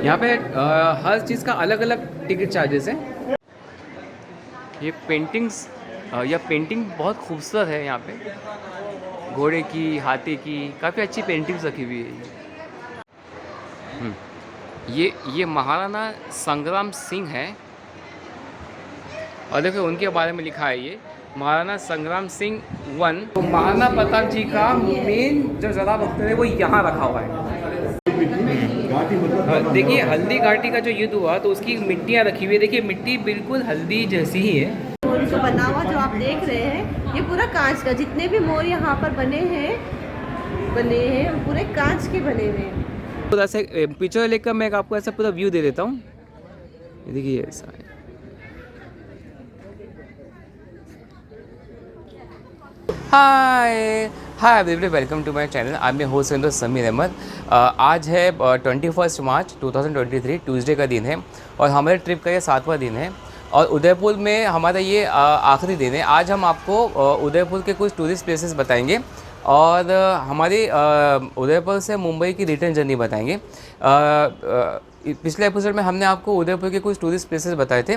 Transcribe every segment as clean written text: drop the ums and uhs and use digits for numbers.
यहाँ पे हर चीज़ का अलग अलग टिकट चार्जेस हैं। ये पेंटिंग्स या पेंटिंग बहुत खूबसूरत है यहाँ पे, घोड़े की, हाथी की, काफ़ी अच्छी पेंटिंग्स रखी हुई है ये महाराणा संग्राम सिंह है, और देखो उनके बारे में लिखा है ये महाराणा संग्राम सिंह वन। तो महाराणा प्रताप जी का मेन जो ज़्यादा भक्त है वो यहाँ रखा हुआ है। देखिए हल्दी घाटी का जो युद्ध हुआ तो उसकी मिट्टियाँ रखी हुई है, देखिए मिट्टी बिल्कुल हल्दी जैसी ही है। और जो बना हुआ जो आप देख रहे हैं ये पूरा कांच का, जितने भी मोर यहाँ पर बने हैं पूरे कांच के बने हुए हैं। पूरा ऐसे पिक्चर लेकर मैं आपको ऐसा पूरा व्यू दे देता हूँ, देखिए ऐसा है। Hi everybody, welcome to my channel. I am host Sameer Ahmed. आज है 21 मार्च 2023, ट्यूसडे का दिन है और हमारे ट्रिप का ये 7वां दिन है और उदयपुर में हमारा ये आखिरी दिन है। आज हम आपको उदयपुर के कुछ टूरिस्ट प्लेसेस बताएंगे और हमारी उदयपुर से मुंबई की रिटर्न जर्नी बताएंगे। पिछले एपिसोड में हमने आपको उदयपुर के कुछ टूरिस्ट प्लेसेस बताए थे।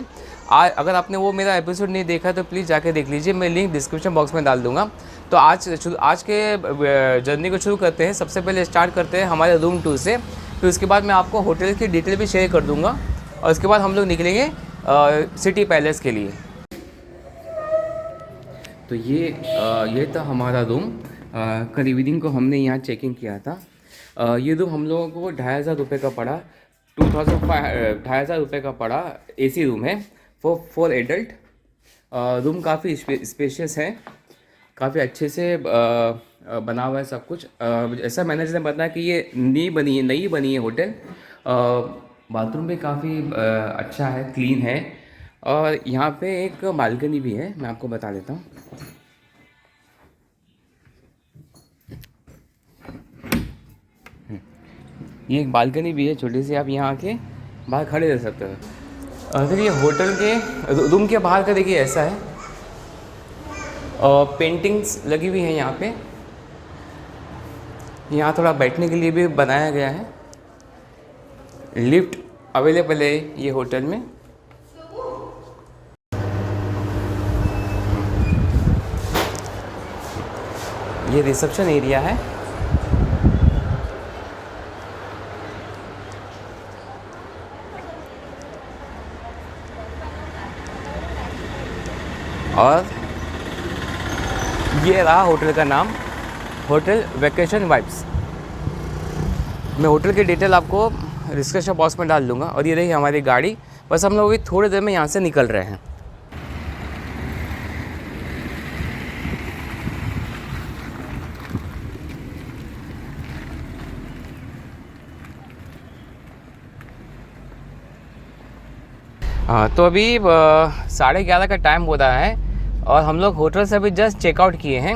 अगर आपने वो मेरा एपिसोड नहीं देखा तो प्लीज़ जाके देख लीजिए, मैं लिंक डिस्क्रिप्शन बॉक्स में डाल दूंगा। तो आज के जर्नी को शुरू करते हैं। सबसे पहले स्टार्ट करते हैं हमारे रूम टूर से, फिर उसके बाद मैं आपको होटल की डिटेल भी शेयर कर दूँगा और उसके बाद हम लोग निकलेंगे सिटी पैलेस के लिए। तो ये था हमारा रूम। कल इवनिंग को हमने यहाँ चेक इन किया था। ये रूम हम लोगों को 2,500 रुपये का पड़ा, 2,500 रुपये का पड़ा। AC रूम है फॉर एडल्ट। रूम काफ़ी स्पेशियस है, काफ़ी अच्छे से बना हुआ है सब कुछ। ऐसा मैनेजर ने बताया कि ये नई बनी है होटल। बाथरूम भी काफ़ी अच्छा है, क्लीन है और यहाँ पे एक बालकनी भी है, मैं आपको बता देता हूँ। ये एक बालकनी भी है छोटी सी, आप यहाँ आके बाहर खड़े रह सकते हो। देखिए होटल के रूम के बाहर का देखिए ऐसा है और पेंटिंग्स लगी हुई हैं यहाँ पे। यहाँ थोड़ा बैठने के लिए भी बनाया गया है। लिफ्ट अवेलेबल है ये होटल में। ये रिसेप्शन एरिया है। और ये रहा होटल का नाम, होटल वेकेशन वाइब्स। मैं होटल की डिटेल आपको डिस्क्रिप्शन बॉक्स में डाल दूँगा। और ये रही हमारी गाड़ी, बस हम लोग अभी थोड़ी देर में यहाँ से निकल रहे हैं। हाँ, तो अभी 11:30 का टाइम हो रहा है और हम लोग होटल से अभी जस्ट चेकआउट किए हैं।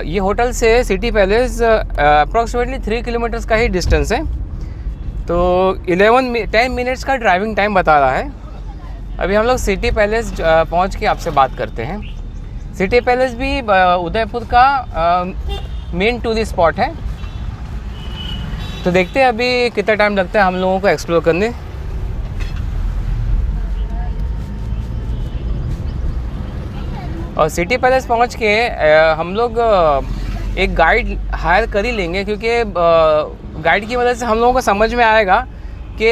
ये होटल से सिटी पैलेस अप्रॉक्सीमेटली 3 किलोमीटर्स का ही डिस्टेंस है। तो 10 मिनट्स का ड्राइविंग टाइम बता रहा है। अभी हम लोग सिटी पैलेस पहुंच के आपसे बात करते हैं। सिटी पैलेस भी उदयपुर का मेन टूरिस्ट स्पॉट है। तो देखते हैं अभी कितना टाइम लगता है हम लोगों को एक्सप्लोर करने। और सिटी पैलेस पहुंच के हम लोग एक गाइड हायर कर ही लेंगे, क्योंकि गाइड की मदद से हम लोगों को समझ में आएगा कि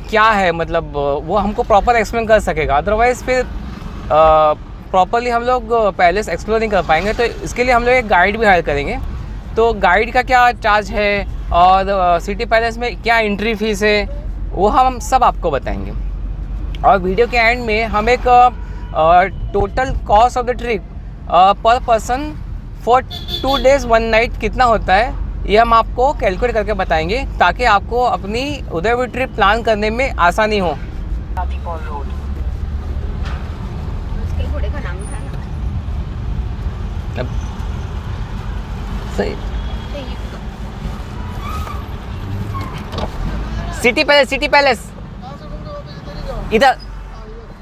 क्या है, मतलब वो हमको प्रॉपर एक्सप्लेन कर सकेगा। अदरवाइज़ फिर प्रॉपरली हम लोग पैलेस एक्सप्लोर नहीं कर पाएंगे। तो इसके लिए हम लोग एक गाइड भी हायर करेंगे। तो गाइड का क्या चार्ज है और सिटी पैलेस में क्या एंट्री फीस है, वो हम सब आपको बताएंगे। और वीडियो के एंड में हम एक total cost of the trip पर पर्सन फॉर 2 days 1 night कितना होता है, ये हम आपको कैलकुलेट करके बताएंगे ताकि आपको अपनी उदयपुर ट्रिप प्लान करने में आसानी हो। घोड़े का नाम था ना? सही। सिटी पैलेस इधर।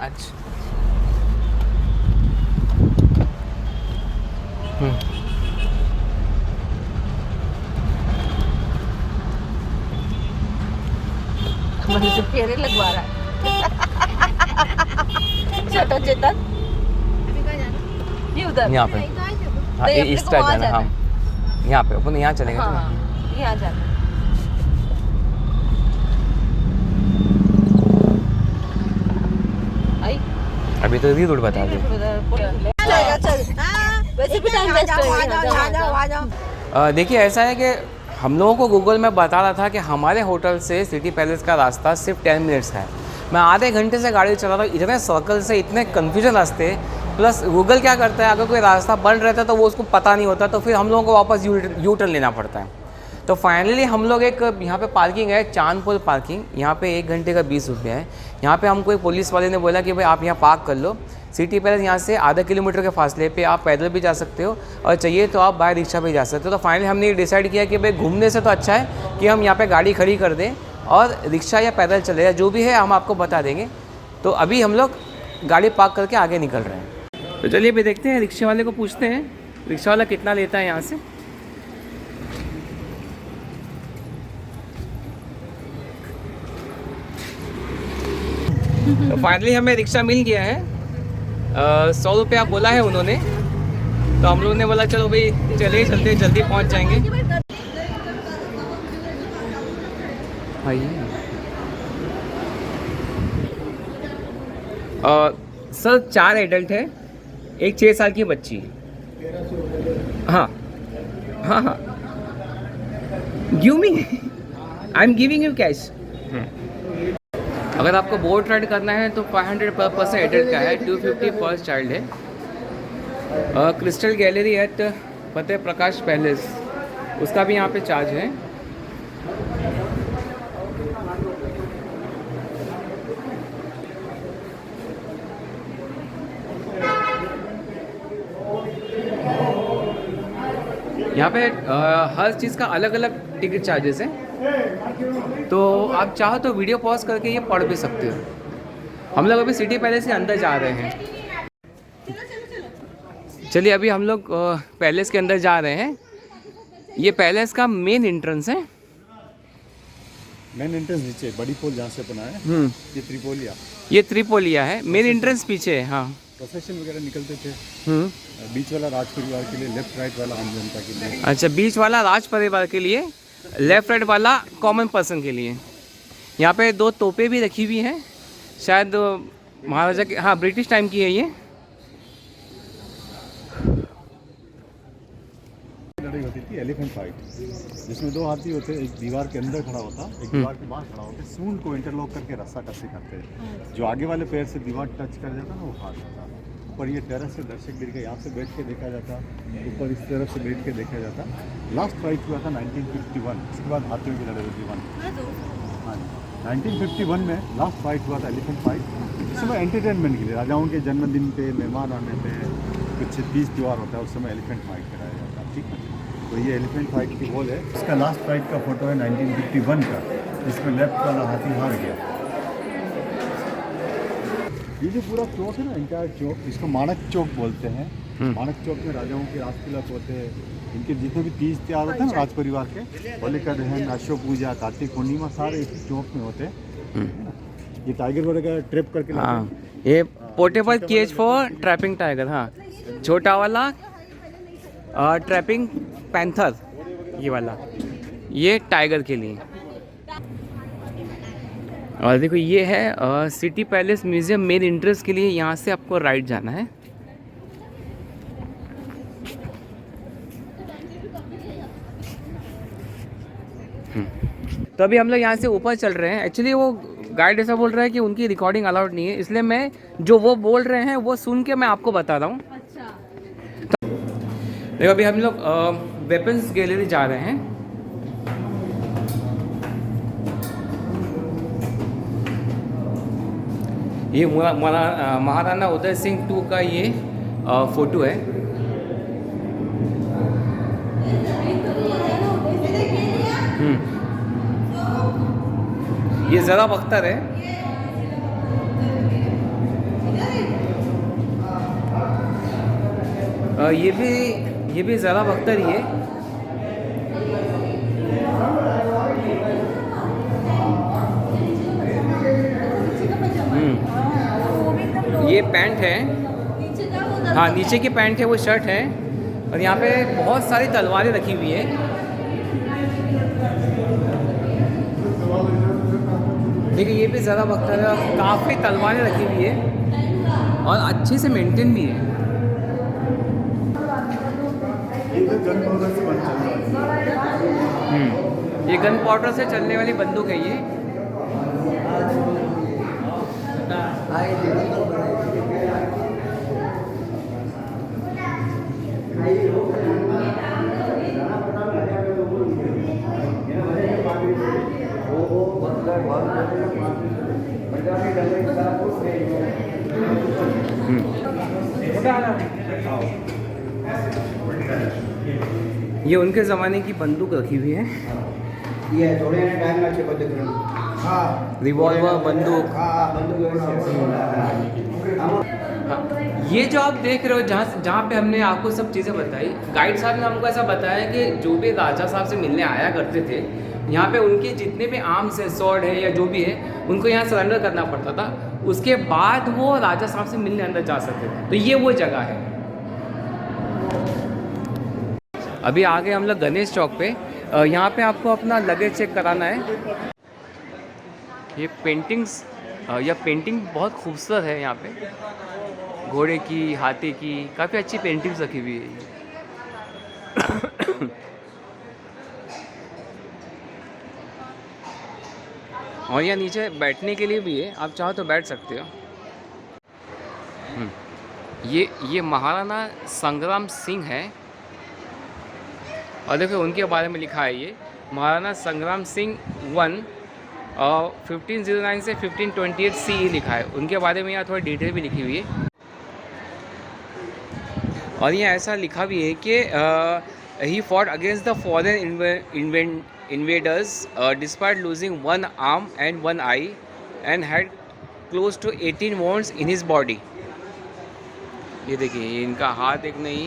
अच्छा, मन से फेरे लगवा रहा है। छोटा चेतन ये उधर यहाँ पे, हाँ नहीं, इस अपने को टाइप वहाँ जाना, हाँ यहाँ पे अपन यहाँ चलेंगे। हाँ यहाँ जाना। आई अभी तो रूट बता दो। चल वैसे भी टाइम वेस्ट होगा। देखिए ऐसा है कि हम लोगों को गूगल मैप बता रहा था कि हमारे होटल से सिटी पैलेस का रास्ता सिर्फ 10 मिनट्स है। मैं आधे घंटे से गाड़ी चला रहा हूँ, इतने सर्कल से, इतने कन्फ्यूजन रास्ते। प्लस गूगल क्या करता है, अगर कोई रास्ता बंद रहता है तो वो उसको पता नहीं होता, तो फिर हम लोगों को वापस यू टर्न लेना पड़ता है। तो फाइनली हम लोग एक यहाँ पे पार्किंग है, चांदपुर पार्किंग, यहाँ पे 1 घंटे का 20 रुपये है। यहाँ पे हमको एक पुलिस वाले ने बोला कि भाई आप यहाँ पार्क कर लो। सिटी पैलेस यहाँ से आधा किलोमीटर के फासले पे, आप पैदल भी जा सकते हो और चाहिए तो आप बाय रिक्शा भी जा सकते हो। तो फाइनली हमने ये डिसाइड किया कि भाई घूमने से तो अच्छा है कि हम यहाँ पे गाड़ी खड़ी कर दें और रिक्शा या पैदल चले जाए, जो भी है हम आपको बता देंगे। तो अभी हम लोग गाड़ी पार्क करके आगे निकल रहे हैं। तो चलिए अभी देखते हैं, रिक्शे वाले को पूछते हैं रिक्शा वाला कितना लेता है यहाँ से। तो फाइनली हमें रिक्शा मिल गया है। 100 रुपया बोला है उन्होंने, तो हम लोगों ने बोला चलो भाई चले चलते, जल्दी पहुंच जाएंगे। सर 4 एडल्ट है, एक 6 साल की बच्ची। हाँ हाँ हाँ, give me, I am giving you cash. अगर आपको बोट राइड करना है तो 500 पर पर्सन एडल्ट का है, 250 पर चाइल्ड है। क्रिस्टल गैलरी एट फतेह प्रकाश पैलेस, उसका भी यहाँ पे चार्ज है। यहाँ पे हर चीज़ का अलग अलग टिकट चार्जेस है, तो आप चाहो तो वीडियो पॉज करके ये पढ़ भी सकते हो। हम लोग अभी सिटी पैलेस के अंदर जा रहे हैं। चलिए अभी हम लोग पैलेस के अंदर जा रहे हैं। ये पैलेस का मेन एंट्रेंस है। मेन एंट्रेंस नीचे बड़ी पोल जहाँ से बना है, ये त्रिपोलिया, ये त्रिपोलिया है। मेन एंट्रेंस पीछे है। हाँ, प्रोसेशन वगैरह निकलते थे। बीच वाला राज परिवार के लिए, लेफ्ट राइट वाला आम जनता के लिए। अच्छा, बीच वाला राज परिवार के लिए, लेफ्ट राइट वाला कॉमन पर्सन के लिए। यहाँ पे 2 तोपें भी रखी हुई हैं, शायद महाराजा के, हाँ ब्रिटिश टाइम की है ये। लड़ाई होती थी एलिफेंट फाइट, जिसमें 2 हाथी होते, एक दीवार के अंदर खड़ा होता, एक दीवार के बाहर खड़ा होता। सूंड को इंटरलॉक करके रस्सा कस्सी करते, जो आगे वाले पैर से दीवार टच कर जाता ना वो हार जाता। ऊपर ये टेरेस से दर्शक गिर के यहाँ से बैठ के देखा जाता, ऊपर इस तरफ से बैठ के देखा जाता। लास्ट फाइट हुआ था 1951, उसके बाद हाथियों की लड़ाई होती 1। हाँ, 1951 में लास्ट फाइट हुआ था, एलिफेंट फाइट। इस समय एंटरटेनमेंट के लिए, राजाओं के जन्मदिन पे, मेहमान आने पे, कुछ तीज त्यौहार होता है, उस समय एलिफेंट फाइट कराया जाता है। ठीक है, तो ये एलिफेंट फाइट की वॉल है। इसका लास्ट फाइट का फोटो है 1951 का, जिसमें लेफ्ट वाला हाथी हार गया। ये जो पूरा चौक है ना, इंटायर चौक, इसको माणक चौक बोलते हैं। माणक चौक में राजाओं के राजतिलक होते हैं, इनके जितने भी तीज त्योहार होते हैं ना राज परिवार के, होलिका दहन, अशोक पूजा, कार्तिक पूर्णिमा, सारे इसी चौक में होते हैं। ये टाइगर वगैरह ट्रैप करके लाते हैं। हाँ, ये portable cage for trapping tiger. हाँ, छोटा वाला ट्रैपिंग पैंथर, ये वाला, ये टाइगर के लिए। और देखो ये है city palace museum main entrance के लिए, यहाँ से आपको राइट जाना है। तो अभी हम लोग यहाँ से ऊपर चल रहे हैं। एक्चुअली वो गाइड ऐसा बोल रहा है कि उनकी रिकॉर्डिंग अलाउड नहीं है, इसलिए मैं जो वो बोल रहे हैं वो सुन के मैं आपको बता रहा हूँ। तो देखो अभी हम लोग वेपन्स गैलरी जा रहे हैं। ये महाराणा उदय सिंह 2 का ये फोटो है। ये ज़रा बख्तर है। ये भी ज़रा बख्तर ही है। पैंट है, हाँ नीचे की पैंट है वो शर्ट है, और यहाँ पे बहुत सारी तलवारें रखी हुई है। देखिए ये भी ज़रा वक्त है, काफ़ी तलवारें रखी हुई है और अच्छे से मेंटेन भी है। ये गन पाउडर से चलने वाली बंदूक है ये। ये उनके ज़माने की बंदूक रखी हुई है, ये थोड़े टाइम में चेक करते हैं। हाँ रिवॉल्वर बंदूक। हाँ, ये जो आप देख रहे हो जहाँ पे हमने आपको सब चीज़ें बताई, गाइड साहब ने हमको ऐसा बताया कि जो भी राजा साहब से मिलने आया करते थे यहाँ पे उनके जितने भी आर्म्स है, स्वॉर्ड है या जो भी है, उनको यहाँ सरेंडर करना पड़ता था। उसके बाद वो राजा साहब से मिलने अंदर जा सकते थे। तो ये वो जगह है। अभी आगे हम लोग गणेश चौक पे, यहाँ पे आपको अपना लगेज चेक कराना है। ये पेंटिंग्स या पेंटिंग बहुत खूबसूरत है यहाँ पे, घोड़े की, हाथी की, काफ़ी अच्छी पेंटिंग्स रखी हुई है। और यहाँ नीचे बैठने के लिए भी है, आप चाहो तो बैठ सकते हो। ये महाराणा संग्राम सिंह है, और देखो उनके बारे में लिखा है ये महाराणा संग्राम सिंह 1 और 1509 से 1528 CE लिखा है। उनके बारे में यहाँ थोड़ी डिटेल भी लिखी हुई है। और ये ऐसा लिखा भी है कि he fought against the foreign invaders despite losing one arm and one eye and had close to 18 wounds in his body। ये देखिए इनका हाथ एक नहीं,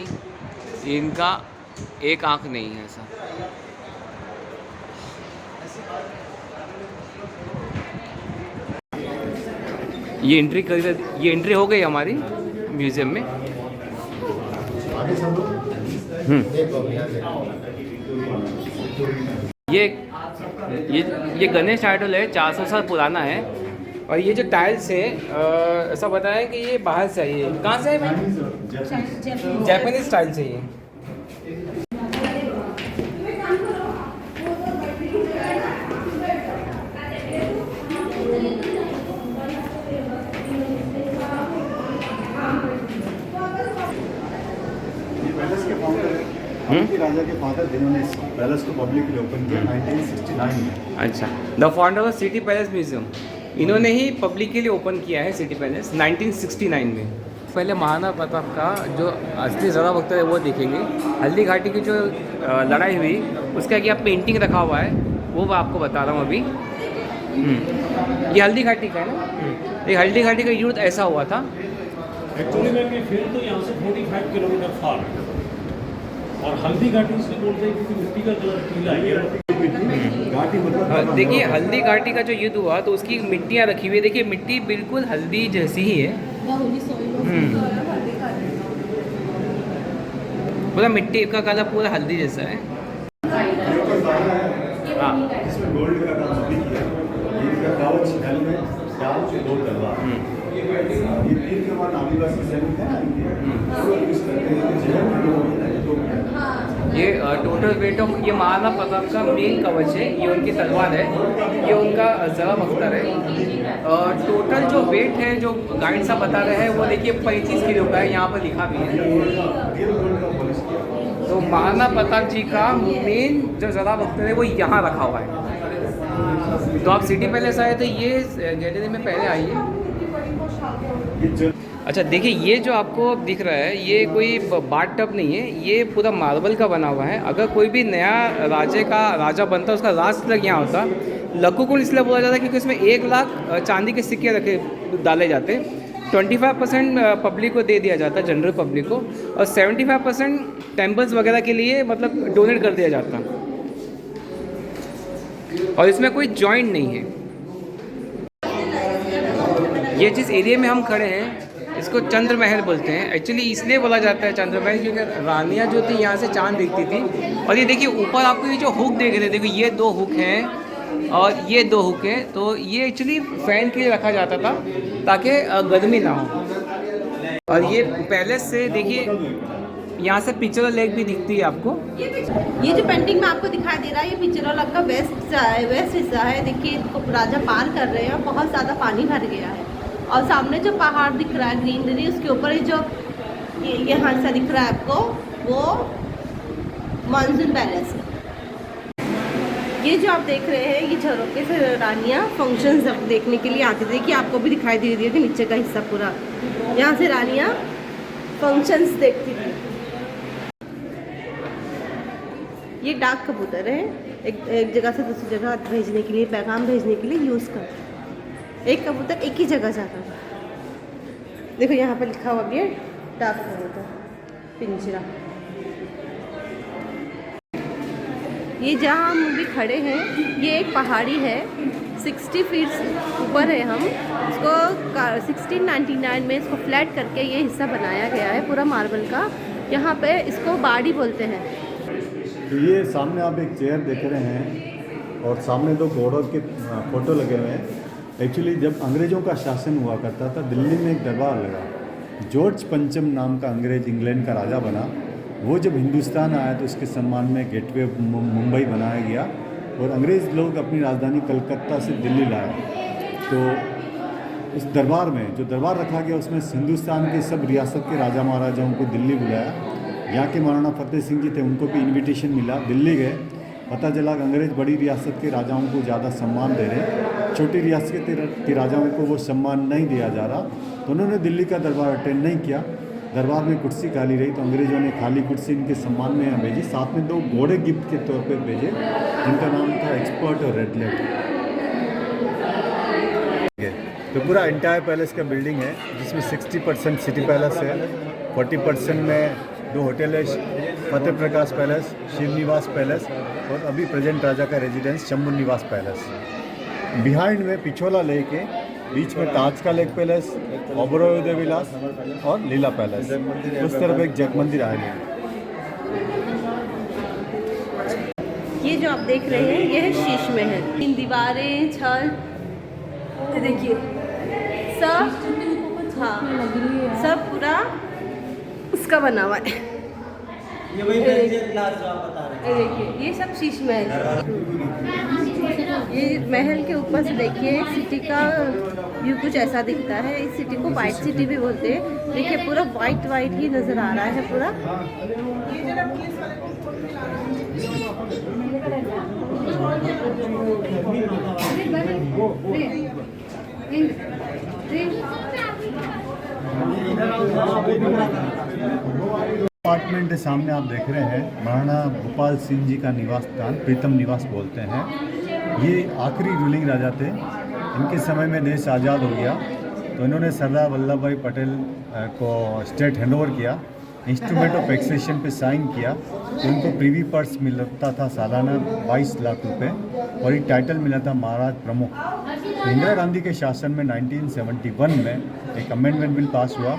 इनका एक आंख नहीं है ऐसा। ये एंट्री हो गई हमारी म्यूज़ियम में। ये गणेश आइडल है, 400 साल पुराना है। और ये जो टाइल्स है ऐसा बताया कि ये बाहर से आई है। कहाँ से है भाई? जापानीज टाइल्स है ये। राजा के फादर जिन्होंने इस पैलेस को पब्लिक के लिए ओपन किया 1969 में। अच्छा, the founder of city palace museum, इन्होंने ही पब्लिक के लिए ओपन किया है सिटी पैलेस 1969 में। पहले महाराणा प्रताप का जो असली ज़रा वक्त है वो देखेंगे। हल्दी घाटी की जो लड़ाई हुई उसका क्या पेंटिंग रखा हुआ है वो मैं आपको बता रहा हूँ अभी। ये हल्दी घाटी का है ना, ये हल्दी घाटी का युद्ध ऐसा हुआ था। एक्चुअली में ये फील्ड तो यहाँ से 45 किलोमीटर फार है, और हल्दी घाटी इसलिए बोलते हैं क्योंकि मिट्टी का कलर पीला है। देखिए हल्दी घाटी का जो युद्ध हुआ तो उसकी मिट्टियाँ रखी हुई है। देखिए मिट्टी बिल्कुल हल्दी जैसी ही है, पूरा मिट्टी का कलर पूरा हल्दी जैसा है। हाँ, इसमें गोल्ड का काम अभी किया, इनका कावच हेलमेट, डाल से गोल्ड तलवार। ये तीन के बाद आदिवासी सैनिक है ये टोटल वेट ऑफ ये महाराणा प्रताप का मेन कवच है, ये उनकी तलवार है, ये उनका ज़रा बख्तर है। टोटल जो वेट है जो गाइड साहब बता रहे हैं वो देखिए 35 किलो का है, यहाँ पर लिखा भी है। तो महाराणा प्रताप जी का मेन जो ज़रा बख्तर है वो यहाँ रखा हुआ है। तो आप सिटी पैलेस आए तो ये गैलरी में पहले आइए। अच्छा देखिए ये जो आपको दिख रहा है ये कोई बाथ टब नहीं है, ये पूरा मार्बल का बना हुआ है। अगर कोई भी नया राजा बनता उसका राज तिलक यहाँ होता। लक्कू कुंड इसलिए बोला जाता है क्योंकि इसमें 1 लाख चांदी के सिक्के डाले जाते। 25% पब्लिक को दे दिया जाता, जनरल पब्लिक को, और 75% टेम्पल्स वगैरह के लिए मतलब डोनेट कर दिया जाता। और इसमें कोई जॉइंट नहीं है। ये जिस एरिया में हम खड़े हैं इसको चंद्र महल बोलते हैं। एक्चुअली इसलिए बोला जाता है चंद्र महल क्योंकि रानियाँ जो थी यहाँ से चांद देखती थी। और ये देखिए ऊपर आपको ये जो हुक देख रहे हैं, देखो ये 2 हुक हैं और ये 2 हुक हैं। तो ये एक्चुअली फ़ैन के लिए रखा जाता था ताकि गर्मी ना हो। और ये पैलेस से देखिए यहाँ से पिक्चर लेक भी दिखती है आपको। ये जो पेंटिंग में आपको दिखाई दे रहा है, ये पिक्चर लेक का वेस्ट हिस्सा है। देखिए इसको राजा पार कर रहे हैं, बहुत ज़्यादा पानी भर गया है। और सामने जो पहाड़ दिख रहा है ग्रीनरी, उसके ऊपर जो यहाँ से दिख रहा है आपको, वो मानसून पैलेस है। ये जो आप देख रहे हैं, ये झरोके से रानियाँ फंक्शंस देखने के लिए आती थी। देखिए आपको भी दिखाई दे रही है कि नीचे का हिस्सा पूरा, यहाँ से रानियाँ फंक्शंस देखती थी। ये डाक कबूतर है, एक जगह से दूसरी जगह भेजने के लिए, पैगाम भेजने के लिए यूज़ करते हैं। एक कबूतर एक ही जगह जाता था। देखो यहाँ पर लिखा हुआ भी है डाक कबूतर पिंजरा। ये जहाँ हम भी खड़े हैं, ये एक पहाड़ी है, 60 फीट ऊपर है। हम इसको 1699 में इसको फ्लैट करके ये हिस्सा बनाया गया है पूरा मार्बल का। यहाँ पे इसको बाड़ी बोलते हैं। तो ये सामने आप एक चेयर देख रहे हैं और सामने 2 घोड़ों के फोटो लगे हुए हैं। एक्चुअली जब अंग्रेज़ों का शासन हुआ करता था, दिल्ली में एक दरबार लगा। जॉर्ज पंचम नाम का अंग्रेज इंग्लैंड का राजा बना। वो जब हिंदुस्तान आया तो उसके सम्मान में गेटवे मुंबई बनाया गया और अंग्रेज़ लोग अपनी राजधानी कलकत्ता से दिल्ली लाए। तो इस दरबार में जो दरबार रखा गया, उसमें हिंदुस्तान के सब रियासत के राजा महाराजाओं को दिल्ली बुलाया। यहाँ के महाराणा फतेह सिंह जी थे, उनको भी इनविटेशन मिला। दिल्ली गए, पता चला कि अंग्रेज़ बड़ी रियासत के राजाओं को ज़्यादा सम्मान दे रहे हैं, छोटी रियासत के राजाओं को वो सम्मान नहीं दिया जा रहा। तो उन्होंने दिल्ली का दरबार अटेंड नहीं किया। दरबार में कुर्सी खाली रही तो अंग्रेज़ों ने खाली कुर्सी इनके सम्मान में यहाँ भेजी। साथ में 2 घोड़े गिफ्ट के तौर पे भेजे, जिनका नाम था एक्सपर्ट और रेडलेट। तो पूरा एंटायर पैलेस का बिल्डिंग है, जिसमें 60% सिटी पैलेस है, 40% में 2 होटल है, फतेह प्रकाश पैलेस, शिव निवास पैलेस और अभी प्रेजेंट राजा का रेजिडेंस शंभू निवास पैलेस। बिहाइंड में पिछोला लेक है, बीच में ताज का लेक पैलेस, ओबरॉय विलास और लीला पैलेस। उस तरफ एक जग मंदिर आया। ये जो आप देख रहे हैं, ये है शीश महल। 3 दीवारें, छत, देखिए सब, हाँ सब पूरा उसका बना हुआ है। ये वही ग्लास जो आप बता रहे हैं, देखिए ये सब शीश महल। ये महल के ऊपर से देखिए सिटी का व्यू कुछ ऐसा दिखता है। इस सिटी को वाइट सिटी भी बोलते हैं। देखिए पूरा वाइट वाइट ही नज़र आ रहा है पूरा। अपार्टमेंट के सामने आप देख रहे हैं, महाराणा भोपाल सिंह जी का निवास स्थान प्रीतम निवास बोलते हैं। ये आखिरी रूलिंग राजा थे। इनके समय में देश आज़ाद हो गया तो इन्होंने सरदार वल्लभ भाई पटेल को स्टेट हैंडओवर किया, इंस्ट्रूमेंट ऑफ टैक्सेशन पे साइन किया। तो उनको प्रीवी पर्स मिलता था सालाना 22 लाख रुपए और एक टाइटल मिला था महाराज प्रमुख। तो इंदिरा गांधी के शासन में 1971 में एक अमेंडमेंट बिल पास हुआ,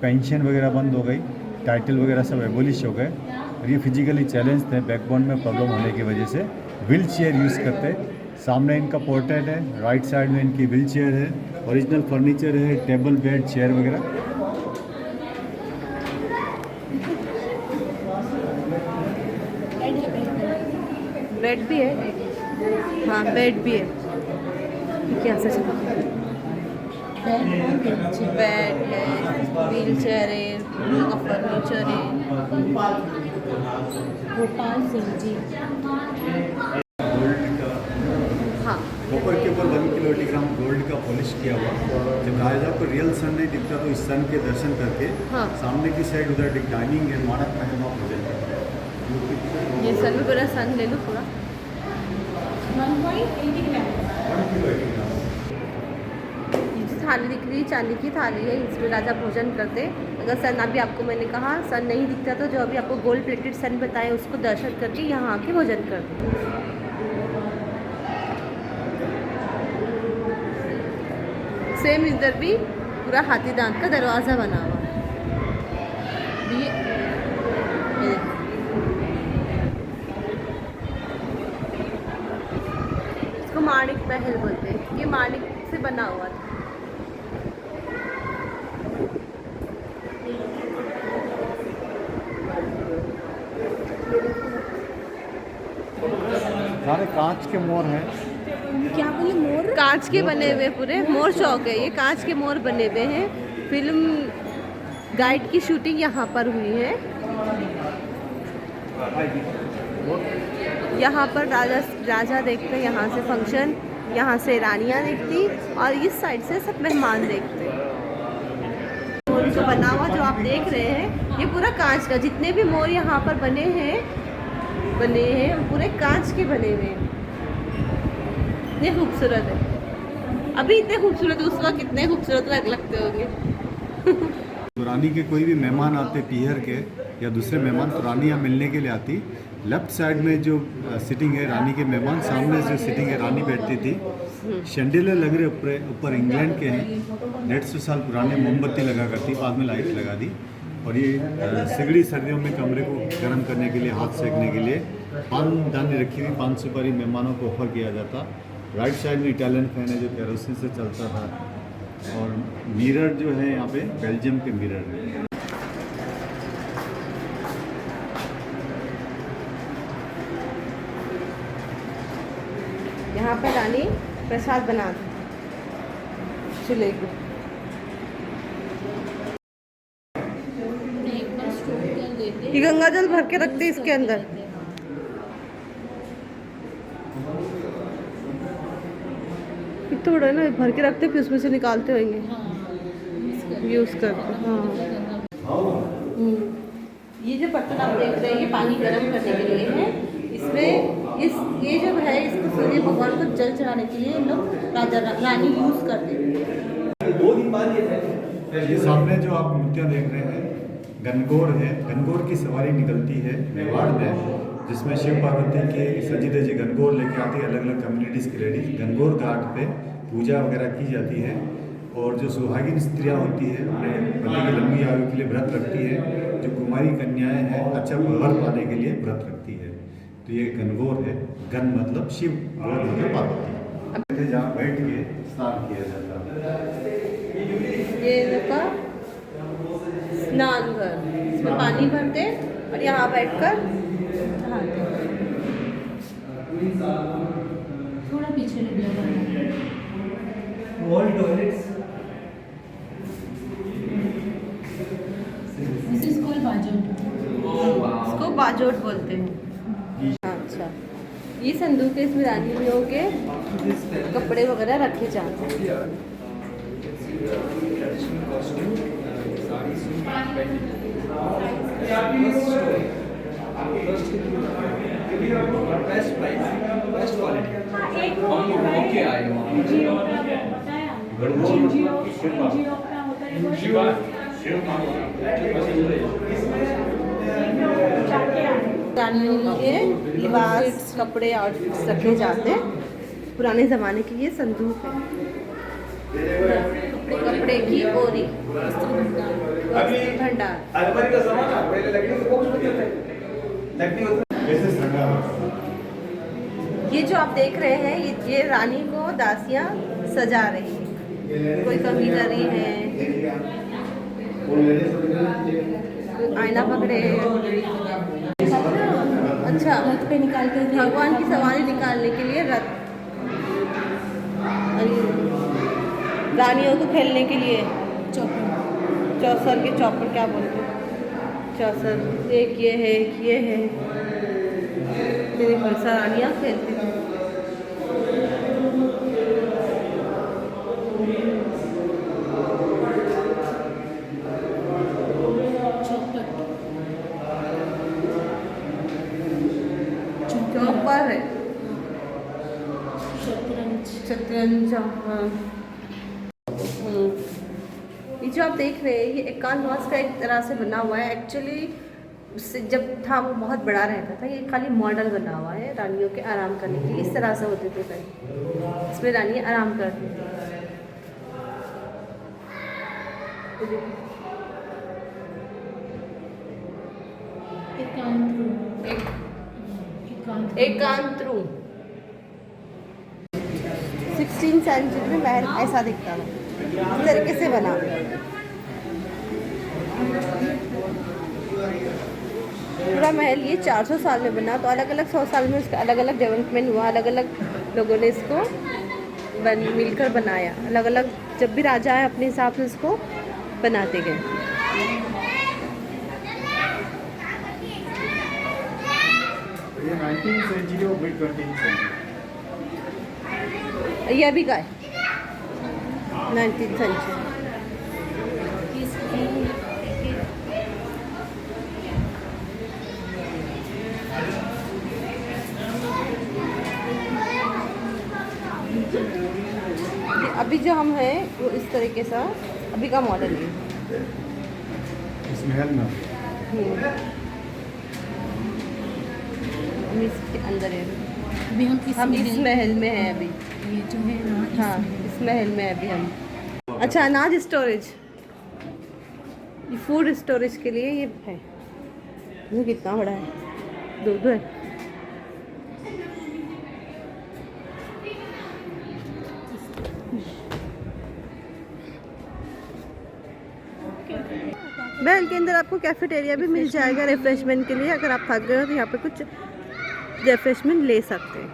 पेंशन वगैरह बंद हो गई, टाइटल वगैरह सब एबोलिश हो गए। और ये फिजिकली चैलेंज थे, बैकबोन में प्रॉब्लम होने की वजह से व्हील चेयर यूज़ करते। सामने इनका पोर्ट्रेट है, राइट साइड में इनकी व्हील चेयर है, ओरिजिनल फर्नीचर है, टेबल बेड चेयर वगैरह। बेड भी है, हाँ बेड भी है। क्या से बेड है, व्हील चेयर है, फर्नीचर है। भोपाल सिंह जी हाँ ऊपर के ऊपर 1 किलोग्राम गोल्ड का पॉलिश किया हुआ। जब राजा को रियल सन नहीं दिखता तो इस सन के दर्शन करके हाँ। सामने की साइड उधर डाइनिंग है, मानक महल में भोजन करते हैं। ये सन में पूरा सन ले लो पूरा। 1.80 ग्राम। थाली दिख रही है, चांदी की थाली है, इसमें राजा भोजन करते। अगर सन अभी आपको मैंने कहा सन नहीं दिखता तो जो अभी आपको गोल्ड प्लेटेड सन बताए उसको दर्शन करके यहाँ आके भोजन करते। सेम इधर भी पूरा हाथी दांत का दरवाज़ा बना हुआ है। ये इसको माणिक महल बोलते हैं। ये माणिक से बना हुआ था। सारे कांच के मोर हैं। क्या बोले? मोर? कांच के बने हुए पूरे मोर चौक है ये। कांच के मोर बने हुए हैं। फिल्म गाइड की शूटिंग यहाँ पर हुई है। यहाँ पर राजा देखते हैं, यहाँ से फंक्शन, यहाँ से रानियाँ देखती और इस साइड से सब मेहमान देखते हैं। मोर जो बना हुआ जो आप देख रहे हैं ये पूरा कांच का, जितने भी मोर यहाँ पर बने हैं पूरे कांच के बने हुए हैं। इतने खूबसूरत है। अभी इतने खूबसूरत है, उस वक्त कितने खूबसूरत लगते होंगे। तो रानी के कोई भी मेहमान आते पीहर के या दूसरे मेहमान, तो रानी यहाँ मिलने के लिए आती। लेफ्ट साइड में जो सिटिंग है रानी के मेहमान, सामने जो सिटिंग है रानी बैठती थी। शैंडिलियर लग रहे ऊपर इंग्लैंड के हैं, 150 साल पुराने, मोमबत्ती लगा करती, बाद में लाइट लगा दी। और ये सिगड़ी सर्दियों में कमरे को गर्म करने के लिए, हाथ सेकने के लिए पानदानी रखी हुई, 5 सुपारी मेहमानों को ऑफर किया जाता। राइट साइड में इटालियन फैन है जो केरोसिन से चलता था। और मिरर जो है यहाँ पे बेल्जियम के मिरर है। यहाँ पर रानी प्रसाद बनाती चूल्हे को। ये गंगा जल भर के रखते इसके अंदर। थोड़ा ना भर के रखते फिर उसमें से निकालते होंगे, यूज़ करते। हाँ। ये जो बर्तन आप देख रहे हैं ये पानी गर्म करने के लिए है। इसमें ये जो है इसको सूर्य भगवान को जल चढ़ाने के लिए लोग राजा रानी यूज़ करते हैं। 2 दिन बाद ये ये सामने जो आप मूर्तियाँ देख रहे हैं गनगौर है। गनगौर की सवारी निकलती है मेवाड़ में, जिसमें शिव पार्वती की सजी धजी गनगौर लेके आती है अलग अलग कम्युनिटीज़ की लेडीज। गनगौर घाट पे पूजा वगैरह की जाती है। और जो सुहागिन स्त्रियाँ होती है अपने पति की लंबी आयु के लिए व्रत रखती है। जो कुमारी कन्याएं हैं अच्छा वर पाने के लिए व्रत रखती है। तो ये गनगौर है। गन मतलब शिव, गौर मतलब पार्वती। जहाँ बैठ के स्नान किया जाता है। ये इनका स्नान घर, इसमें पानी भरते और यहाँ बैठकर नहाते। थोड़ा पीछे निकलेगा। This is called बाजोट। इसको बाजोट बोलते हैं। अच्छा, ये संदूक है, इसमें रानियों के कपड़े वगैरह रखे जाते हैं। रानियों के लिबास, कपड़े, आउटफिट्स रखे जाते हैं। पुराने ज़माने की ये संदूक है। कपड़े की बोरी, भंडार। ये जो आप देख रहे हैं ये रानी को दासियां सजा रही है। कोई कमी रही है, आईना पकड़े। अच्छा, रथ पे निकालते थे भगवान की सवारी निकालने के लिए रथ, रानियों को खेलने के लिए चौसर के चौपर क्या बोलते हैं, चौसर। एक ये है, एक ये है। मेरे घर से रानियाँ खेलती थी। चौपर है, शतरंज। हाँ, ये जो आप देख रहे हैं ये एकांतवास का एक तरह से बना हुआ है। एक्चुअली जब था वो बहुत बड़ा रहता था। ये खाली मॉडल बना हुआ है रानियों के आराम करने के लिए। इस तरह से होते थे पहले, इसमें रानियाँ आराम करती थी। एकांत रूम 16 सेंचुरी में महल ऐसा दिखता था, इस तरीके से बना। पूरा महल ये 400 साल में बना, तो अलग अलग 100 साल में उसका अलग अलग डेवलपमेंट हुआ, अलग अलग लोगों ने इसको मिलकर बनाया, अलग अलग जब भी राजा है अपने हिसाब से इसको बनाते गए। ये 19th सेंचुरी और मिड 20th सेंचुरी। ये अभी का है 19th सेंचुरी। अभी जो हम हैं वो इस तरीके सा अभी का मॉडल है। इस महल में हम इसके अंदर है, अभी हम इस महल में हैं अभी। ये जो है ना, हाँ, इस महल में अभी हम। अच्छा, अनाज स्टोरेज, ये फूड स्टोरेज के लिए ये है। ये कितना बड़ा है, दो है। महल के अंदर आपको कैफेटेरिया भी मिल जाएगा रिफ्रेशमेंट के लिए। अगर आप थक गए हो तो यहाँ पे कुछ रिफ्रेशमेंट ले सकते हैं,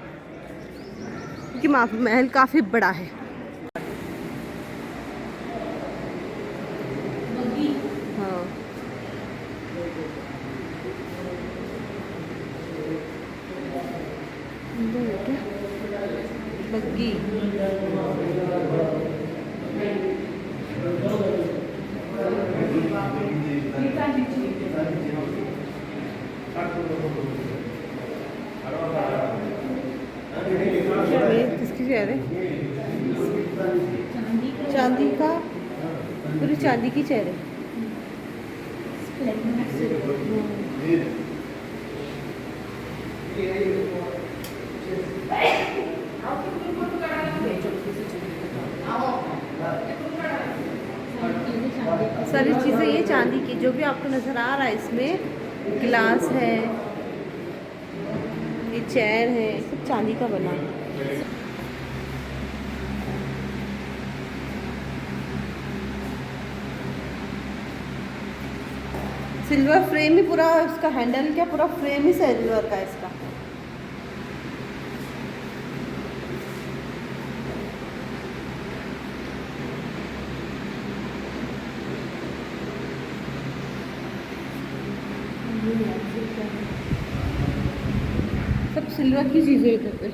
क्योंकि महल काफ़ी बड़ा है। हाँ, बग्गी। किसकी चेयर है? चांदी का, पूरी चांदी की चेयर है। सारी चीज़ें ये चांदी की, जो भी आपको नज़र आ रहा है इसमें, गिलास है, ये चेयर है, सब चांदी का बना है। सिल्वर फ्रेम ही पूरा, उसका हैंडल क्या, पूरा फ्रेम ही सिल्वर का है इसका। सब सिल्वर की चीज़ें इधर पे।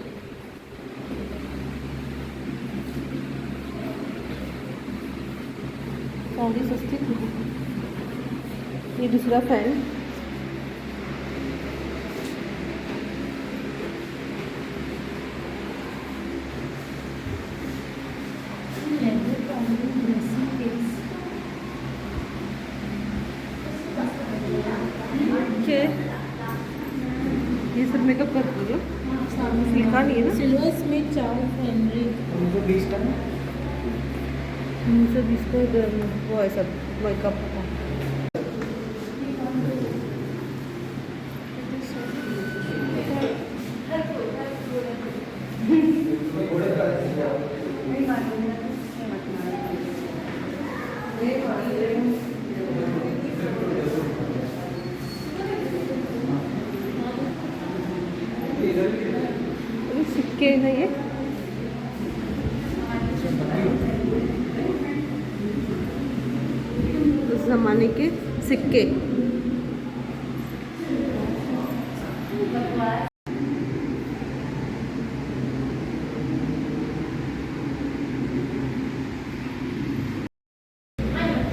चांदी सस्ती थी। ये दूसरा फैन, ये सब मेकअप करती है, लिखा नहीं है ना। सिल्वर में 4 फैनरी, 120 का सब इसको वो है, सब मेकअप का। सिक्के हैं ये, उस जमाने के सिक्के।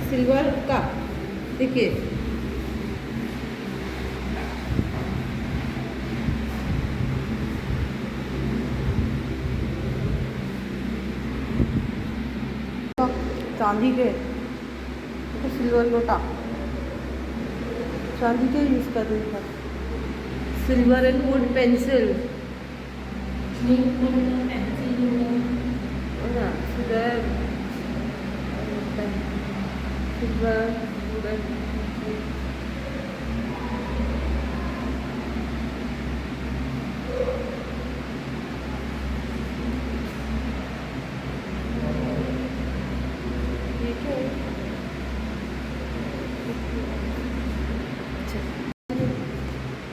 सिल्वर का देखिए, चांदी के, तो सिल्वर लोटा चांदी के यूज़ कर रही था। सिल्वर एंड वुड पेंसिल, ये क्या है?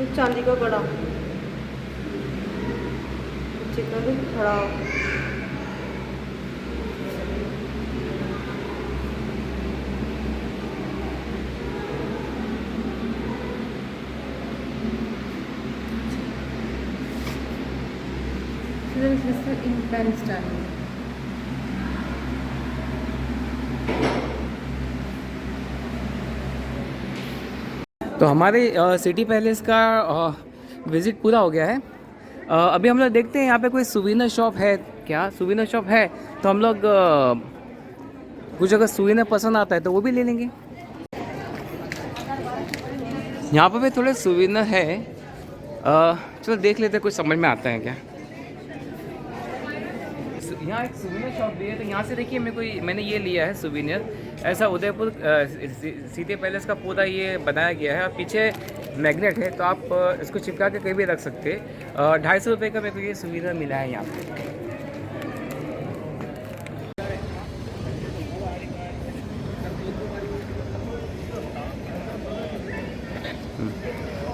एक चांदी का बड़ा चिकन भी खड़ा हो। This is in Palestine. तो हमारे सिटी पैलेस का विज़िट पूरा हो गया है। अभी हम लोग देखते हैं यहाँ पे कोई सुवीनर शॉप है क्या। सुवीनर शॉप है तो हम लोग कुछ अगर सुवीनर पसंद आता है तो वो भी ले लेंगे। यहाँ पर भी थोड़े सुवीनर है, चलो देख लेते हैं कुछ समझ में आता है क्या। यहाँ एक सुवीनियर शॉप भी है, तो यहाँ से देखिए मैंने ये लिया है सुवीनियर। ऐसा उदयपुर सिटी पैलेस का पूरा ये बनाया गया है और पीछे मैग्नेट है, तो आप इसको चिपका के कहीं भी रख सकते हैं। 250 रुपये का मेरे को ये सुवीनियर मिला है यहाँ पे।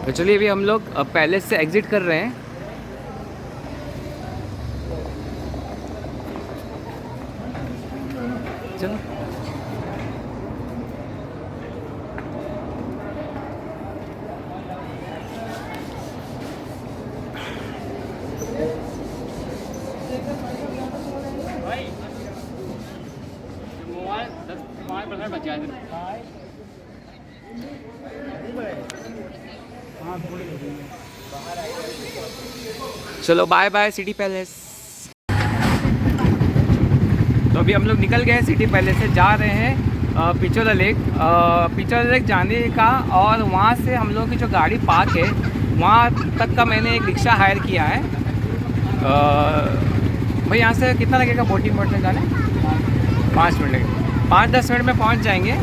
तो चलिए अभी हम लोग पैलेस से एग्जिट कर रहे हैं। चलो मोबाइल 5% बचा है। चलो बाय बाय सिटी पैलेस। तो अभी हम लोग निकल गए सिटी पैलेस से, जा रहे हैं पिचोला लेक। पिचोला लेक जाने का, और वहाँ से हम लोग की जो गाड़ी पार्क है वहाँ तक का मैंने एक रिक्शा हायर किया है। भाई यहाँ से कितना लगेगा बोटिंग बोट में जाने? 5 मिनट लगेगा, 5-10 मिनट में पहुँच जाएंगे।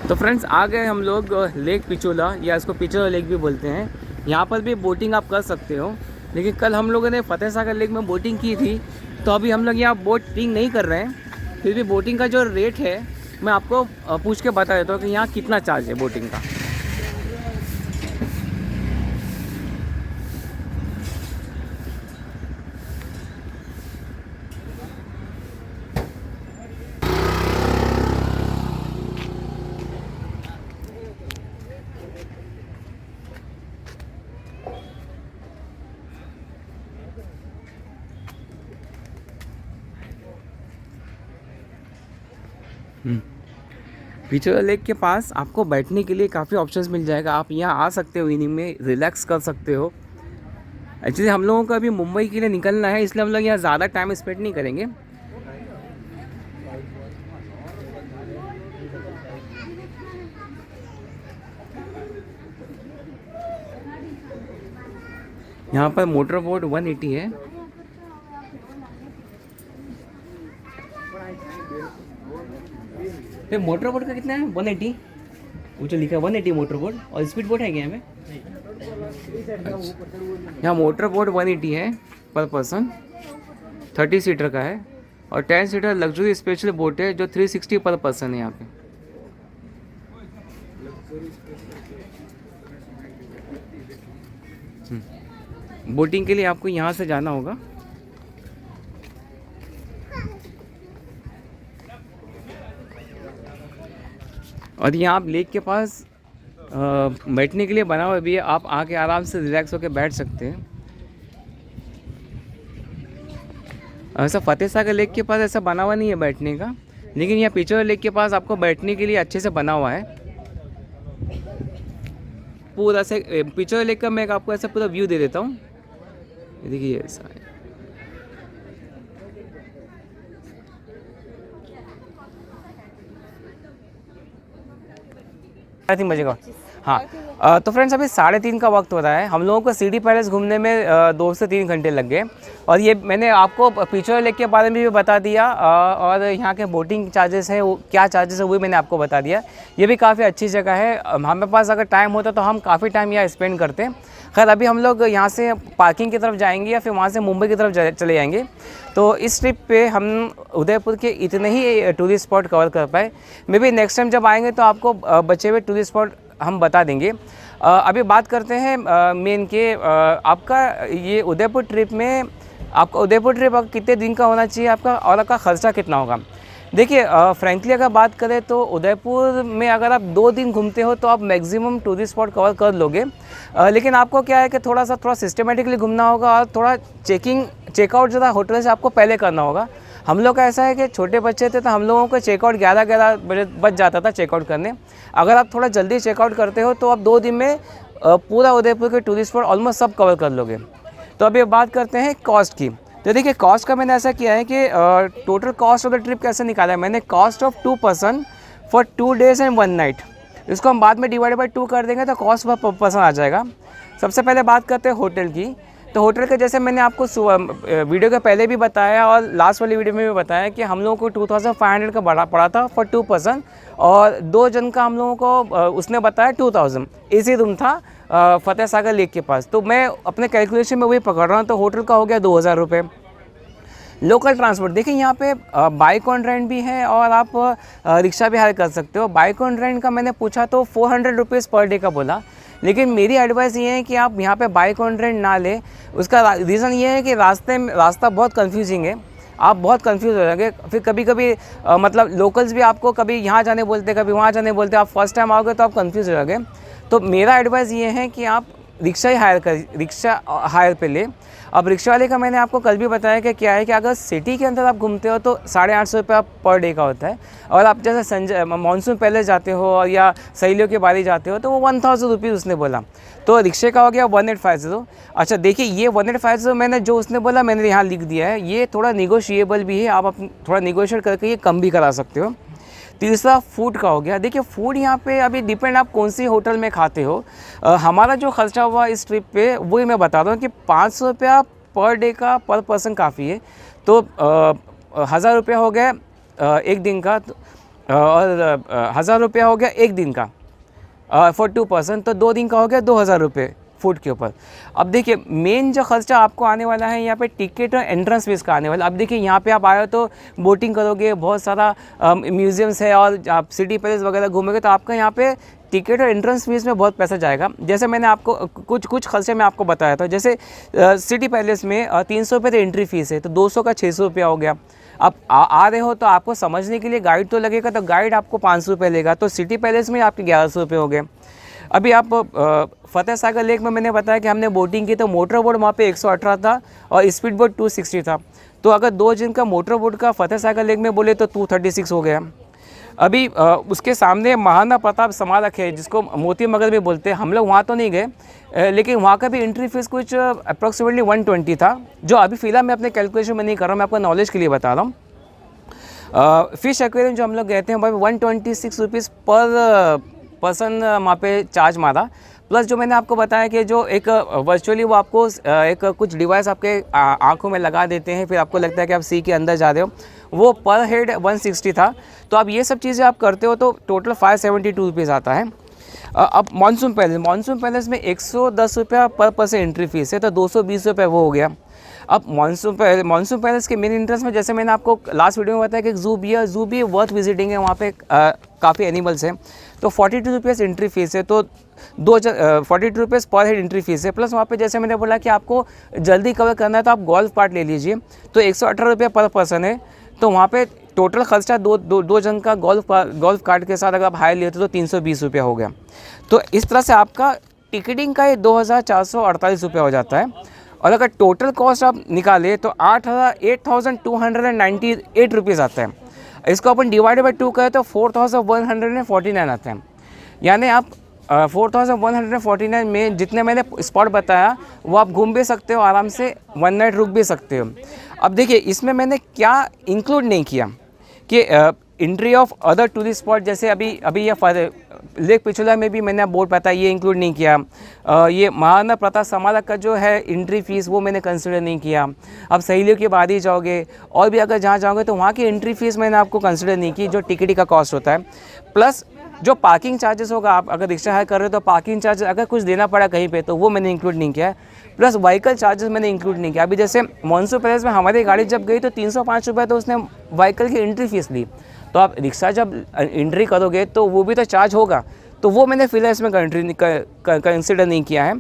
तो फ्रेंड्स आ गए हम लोग लेक पिचोला, या इसको पिचोला लेक भी बोलते हैं। यहाँ पर भी बोटिंग आप कर सकते हो, लेकिन कल हम लोगों ने फतेह सागर लेक में बोटिंग की थी, तो अभी हम लोग यहाँ बोटिंग नहीं कर रहे हैं। फिर भी बोटिंग का जो रेट है मैं आपको पूछ के बता देता हूँ कि यहाँ कितना चार्ज है बोटिंग का। पिचोला लेक के पास आपको बैठने के लिए काफ़ी ऑप्शंस मिल जाएगा। आप यहाँ आ सकते हो, इवनिंग में रिलैक्स कर सकते हो। एक्चुअली हम लोगों को अभी मुंबई के लिए निकलना है, इसलिए हम लोग यहाँ ज़्यादा टाइम स्पेंड नहीं करेंगे। यहाँ पर मोटर बोट 180 है। ये मोटर बोट का कितना है? 180। वो जो लिखा है 180 मोटर बोट। और स्पीड बोट है क्या यहाँ पे? अच्छा। यहाँ मोटर बोट 180 है पर पर्सन, 30 सीटर का है। और 10 सीटर लग्जरी स्पेशल बोट है जो 360 पर पर्सन है यहाँ पे। बोटिंग के लिए आपको यहाँ से जाना होगा। और यहाँ आप लेक के पास बैठने के लिए बना हुआ भी है, आप आके आराम से रिलैक्स होकर बैठ सकते हैं। ऐसा फतेह सागर लेक के पास ऐसा बना हुआ नहीं है बैठने का, लेकिन यहाँ पिचोला लेक के पास आपको बैठने के लिए अच्छे से बना हुआ है। पूरा से पिचोला लेक का मैं आपको ऐसा पूरा व्यू दे देता हूँ। देखिए ऐसा है। आई थिंक बजेगा हाँ तो फ्रेंड्स अभी 3:30 का वक्त हो रहा है। हम लोगों को सिटी पैलेस घूमने में 2 से 3 घंटे लग गए और ये मैंने आपको पिक्चर लेक के बारे में भी बता दिया और यहाँ के बोटिंग चार्जेस है वो क्या चार्जेस है वो भी मैंने आपको बता दिया। ये भी काफ़ी अच्छी जगह है, हमारे पास अगर टाइम होता तो हम काफ़ी टाइम यहाँ स्पेंड करते हैं। खैर अभी हम लोग यहाँ से पार्किंग की तरफ जाएंगे या फिर वहाँ से मुंबई की तरफ चले जाएंगे। तो इस ट्रिप पे हम उदयपुर के इतने ही टूरिस्ट स्पॉट कवर कर पाए। मे बी नेक्स्ट टाइम जब आएंगे तो आपको बचे हुए टूरिस्ट स्पॉट हम बता देंगे। अभी बात करते हैं मेन के आपका ये उदयपुर ट्रिप में आपका उदयपुर ट्रिप कितने दिन का होना चाहिए आपका और आपका ख़र्चा कितना होगा। देखिए फ्रेंकली अगर बात करें तो उदयपुर में अगर आप 2 दिन घूमते हो तो आप मैक्सिमम टूरिस्ट स्पॉट कवर कर लोगे, लेकिन आपको क्या है कि थोड़ा सिस्टमेटिकली घूमना होगा और थोड़ा चेकआउट ज़्यादा होटल से आपको पहले करना होगा। हम लोग का ऐसा है कि छोटे बच्चे थे तो हम लोगों को चेकआउट 11 बजे बज जाता था चेकआउट करने। अगर आप थोड़ा जल्दी चेकआउट करते हो तो आप 2 दिन में पूरा उदयपुर के टूरिस्ट स्पॉट ऑलमोस्ट सब कवर कर लोगे। तो अभी बात करते हैं कॉस्ट की। तो देखिए कॉस्ट का मैंने ऐसा किया है कि total cost of the trip कैसे निकाला है मैंने। Cost of 2 person for 2 days and 1 night, इसको हम बाद में डिवाइड बाय 2 कर देंगे तो कॉस्ट पर पर्सन आ जाएगा। सबसे पहले बात करते हैं होटल की। तो होटल के जैसे मैंने आपको वीडियो के पहले भी बताया और लास्ट वाली वीडियो में भी बताया कि हम लोगों को 2500 का पड़ा था फॉर 2 पर्सन और 2 जन का हम लोगों को उसने बताया 2000। एसी रूम था फतेह सागर लेक के पास। तो मैं अपने कैलकुलेशन में वही पकड़ रहा हूँ। तो होटल का हो गया 2000 रुपये। लोकल ट्रांसपोर्ट देखिए यहाँ पे बाइक ऑन रेंट भी है और आप रिक्शा भी हायर कर सकते हो। बाइक ऑन रेंट का मैंने पूछा तो 400 रुपीज़ पर डे का बोला, लेकिन मेरी एडवाइस ये है कि आप यहाँ पे बाइक ऑन रेंट ना लें। उसका रीज़न ये है कि रास्ता बहुत कंफ्यूजिंग है, आप बहुत कंफ्यूज हो जाएंगे। फिर कभी कभी मतलब लोकल्स भी आपको कभी यहाँ जाने बोलते कभी वहाँ जाने बोलते, आप फर्स्ट टाइम आओगे तो आप कंफ्यूज हो जाओगे। तो मेरा एडवाइस ये है कि आप रिक्शा हायर पे ले। अब रिक्शा वाले का मैंने आपको कल भी बताया कि क्या है कि अगर सिटी के अंदर आप घूमते हो तो 850 रुपये पर डे का होता है, और आप जैसे मानसून पैलेस जाते हो या सहेलियों के बारी जाते हो तो वो 1000 रुपीज़ उसने बोला। तो रिक्शे का हो गया 1850। अच्छा देखिए ये 1850 मैंने जो उसने बोला मैंने यहाँ लिख दिया है, ये थोड़ा निगोशिएबल भी है, आप थोड़ा निगोशिएट करके ये कम भी करा सकते हो। तीसरा फूड का हो गया। देखिए फूड यहाँ पे अभी डिपेंड आप कौन सी होटल में खाते हो। हमारा जो खर्चा हुआ इस ट्रिप पे वही मैं बता रहा हूँ कि 500 रुपया पर डे का पर पर्सन काफ़ी है। तो 1000 रुपया हो गया एक दिन का और 1000 रुपया हो गया एक दिन का फॉर 2 पर्सन। तो 2 दिन का हो गया 2000 रुपये फूड के ऊपर। अब देखिए मेन जो खर्चा आपको आने वाला है यहाँ पे टिकट और एंट्रेंस फीस का आने वाला। अब देखिए यहाँ पे आप आए हो तो बोटिंग करोगे, बहुत सारा म्यूजियम्स है और आप सिटी पैलेस वगैरह घूमोगे तो आपका यहाँ पे टिकट और एंट्रेंस फीस में बहुत पैसा जाएगा। जैसे मैंने आपको कुछ खर्चे में आपको बताया था, जैसे सिटी पैलेस में 300 रुपये तो एंट्री फीस है, तो 200 का 600 रुपया हो गया। आप आ रहे हो तो आपको समझने के लिए गाइड तो लगेगा, तो गाइड आपको 500 रुपये लेगा, तो सिटी पैलेस में आपके 1100 रुपये हो गए। अभी आप फतेह सागर लेक में मैंने बताया कि हमने बोटिंग की तो मोटर बोट वहाँ पे 118 था और स्पीड बोट 260 था। तो अगर 2 जन का मोटर बोट का फतेह सागर लेक में बोले तो 236 हो गया। अभी उसके सामने महाराणा प्रताप स्मारक है जिसको मोती मगर भी बोलते हैं, हम लोग वहाँ तो नहीं गए, लेकिन वहाँ का भी एंट्री फीस कुछ अप्रॉक्सीमेटली 120 था, जो अभी फ़िलहाल मैं अपने कैलकुलेशन में नहीं कर रहा हूँ, मैं आपको नॉलेज के लिए बता रहा हूँ। फिश एक्वेरियम जो हम लोग गए थे वहाँ पर 126 रुपीज़ पर पर्सन वहाँ पे चार्ज मारा। प्लस जो मैंने आपको बताया कि जो एक वर्चुअली वो आपको एक कुछ डिवाइस आपके आँखों में लगा देते हैं, फिर आपको लगता है कि आप सी के अंदर जा रहे हो, वो पर हेड 160 था। तो अब ये सब चीज़ें आप करते हो तो टोटल 572 रुपीज़ आता है। अब मानसून पैलेस में 110 रुपया पर पर्सन एंट्री फीस है, तो 220 रुपये वो हो गया। अब मानसून पैलेस के मेन इंटरेस्ट में जैसे मैंने आपको लास्ट वीडियो में बताया कि जू भी वर्थ विजिटिंग है, वहाँ पे काफ़ी एनिमल्स हैं। तो 42 रुपीज़ एंट्री फीस है, तो 42 रुपीज़ पर हेड एंट्री फीस है। प्लस वहाँ पे जैसे मैंने बोला कि आपको जल्दी कवर करना है तो आप गोल्फ कार्ट ले लीजिए, तो 118 रुपये पर पर्सन है। तो वहाँ पे टोटल खर्चा दो जन का गोल्फ कार्ट के साथ अगर आप हायर लेते तो 320 रुपया हो गया। तो इस तरह से आपका टिकटिंग का ये 2448 रुपया हो जाता है। और अगर टोटल कॉस्ट आप निकालें तो 8298 रुपीज़ आता है। इसको अपन डिवाइड बाई 2 करें तो 4149 आता है। यानी आप 4149 में जितने मैंने स्पॉट बताया वो आप घूम भी सकते हो, आराम से 1 नाइट रुक भी सकते हो। अब देखिए इसमें मैंने क्या इंक्लूड नहीं किया कि entry of other tourist spot, जैसे अभी ये लेक पिछोला में भी मैंने बोर्ड पता ये इंक्लूड नहीं किया। ये महाराणा प्रताप स्मारक का जो है एंट्री फीस वो मैंने कंसिडर नहीं किया। अब सहेलियों के बाद ही जाओगे और भी अगर जहाँ जाओगे तो वहाँ की एंट्री फीस मैंने आपको कंसिडर नहीं की, जो टिकट का कॉस्ट होता है, प्लस जो पार्किंग चार्जेस होगा। आप अगर रिक्शा हायर कर रहे हो तो पार्किंग चार्जेस अगर कुछ देना पड़ा कहीं पे तो वो मैंने इंक्लूड नहीं किया है, प्लस व्हीकल चार्जेस मैंने इंक्लूड नहीं किया। अभी जैसे मानसून पैलेस में हमारी गाड़ी जब गई तो 305 रुपये तो उसने व्हीकल की एंट्री फीस ली, तो आप रिक्शा जब एंट्री करोगे तो वो भी तो चार्ज होगा, तो वो मैंने फिलहाल इसमें कंसिडर नहीं किया है।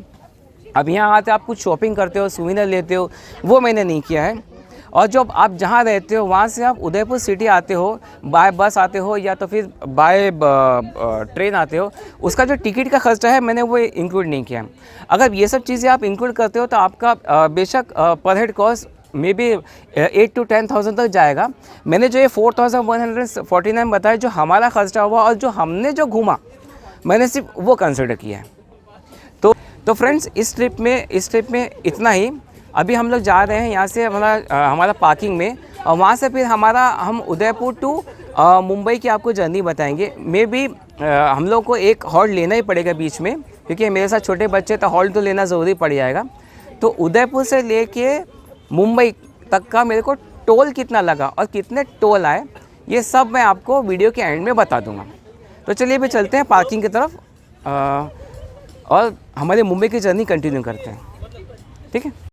अब यहाँ आते आप कुछ शॉपिंग करते हो, सुविधा लेते हो, वो मैंने नहीं किया है। और जब आप जहाँ रहते हो वहाँ से आप उदयपुर सिटी आते हो, बाय बस आते हो या तो फिर बाय ट्रेन आते हो, उसका जो टिकट का खर्चा है मैंने वो इंक्लूड नहीं किया। अगर ये सब चीज़ें आप इंक्लूड करते हो तो आपका बेशक पर head cost may be 8 to 10,000 तक जाएगा। मैंने जो ये 4,149 बताया जो हमारा खर्चा हुआ और जो हमने जो घूमा मैंने सिर्फ वो कंसिडर किया है। तो फ्रेंड्स इस ट्रिप में इतना ही। अभी हम लोग जा रहे हैं यहाँ से हमारा पार्किंग में, और वहाँ से फिर हम उदयपुर टू मुंबई की आपको जर्नी बताएंगे। मे बी हम लोग को एक हॉल्ट लेना ही पड़ेगा बीच में, क्योंकि मेरे साथ छोटे बच्चे तो हॉल्ट तो लेना ज़रूरी पड़ जाएगा। तो उदयपुर से लेके मुंबई तक का मेरे को टोल कितना लगा और कितने टोल आए, ये सब मैं आपको वीडियो के एंड में बता दूंगा। तो चलिए अभी चलते हैं पार्किंग की तरफ और हमारे मुंबई की जर्नी कंटिन्यू करते हैं, ठीक है।